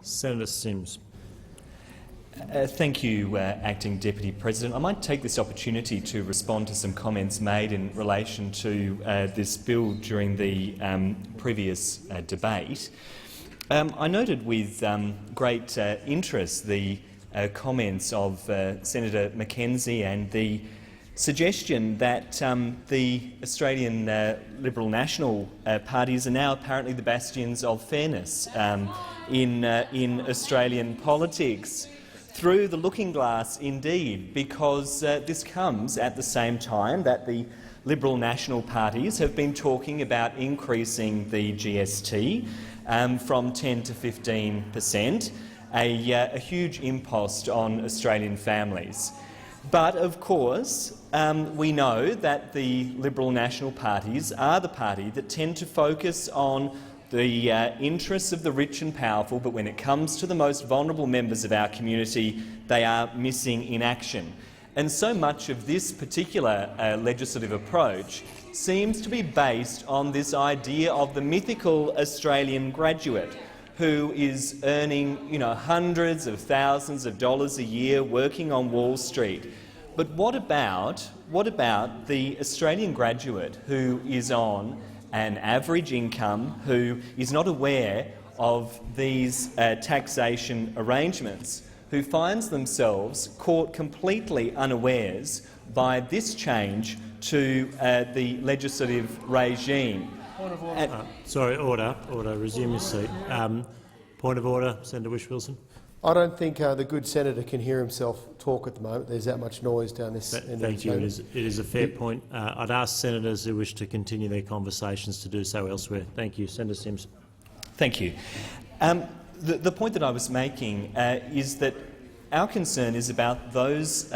Senator Sims. Thank you, Acting Deputy President. I might take this opportunity to respond to some comments made in relation to this bill during the previous debate. I noted with great interest the comments of Senator McKenzie and the suggestion that the Australian Liberal National parties are now apparently the bastions of fairness in Australian politics. Through the looking glass, indeed, because this comes at the same time that the Liberal National parties have been talking about increasing the GST from 10 to 15%, a huge impost on Australian families. But, of course, we know that the Liberal National parties are the party that tend to focus on the interests of the rich and powerful, but when it comes to the most vulnerable members of our community, they are missing in action. And so much of this particular legislative approach seems to be based on this idea of the mythical Australian graduate who is earning, hundreds of thousands of dollars a year working on Wall Street. But what about the Australian graduate who is on an average income, who is not aware of these taxation arrangements, who finds themselves caught completely unawares by this change to the legislative regime? Point of order. Sorry, order. Resume your seat. Point of order, Senator Whish-Wilson. I don't think the good senator can hear himself talk at the moment. There's that much noise down this end. Thank you. It is a fair point. I'd ask senators who wish to continue their conversations to do so elsewhere. Thank you. Senator Sims. Thank you. The point that I was making is that our concern is about those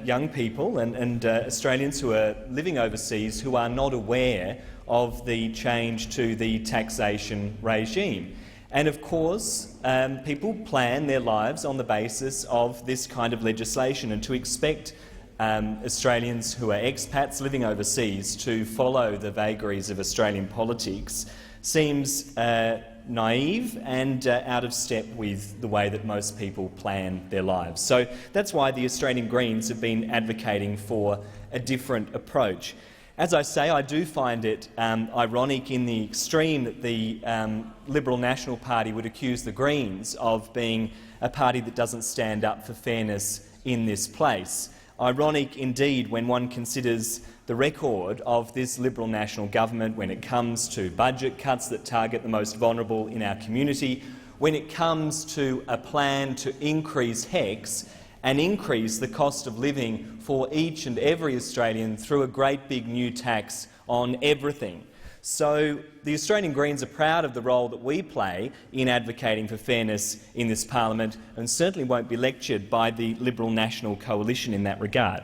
young people and Australians who are living overseas who are not aware of the change to the taxation regime. And of course, people plan their lives on the basis of this kind of legislation, and to expect Australians who are expats living overseas to follow the vagaries of Australian politics seems naive and out of step with the way that most people plan their lives. So that's why the Australian Greens have been advocating for a different approach. As I say, I do find it ironic in the extreme that the Liberal National Party would accuse the Greens of being a party that doesn't stand up for fairness in this place. Ironic indeed when one considers the record of this Liberal National government when it comes to budget cuts that target the most vulnerable in our community, when it comes to a plan to increase HECS and increase the cost of living for each and every Australian through a great big new tax on everything. So the Australian Greens are proud of the role that we play in advocating for fairness in this parliament, and certainly won't be lectured by the Liberal National Coalition in that regard.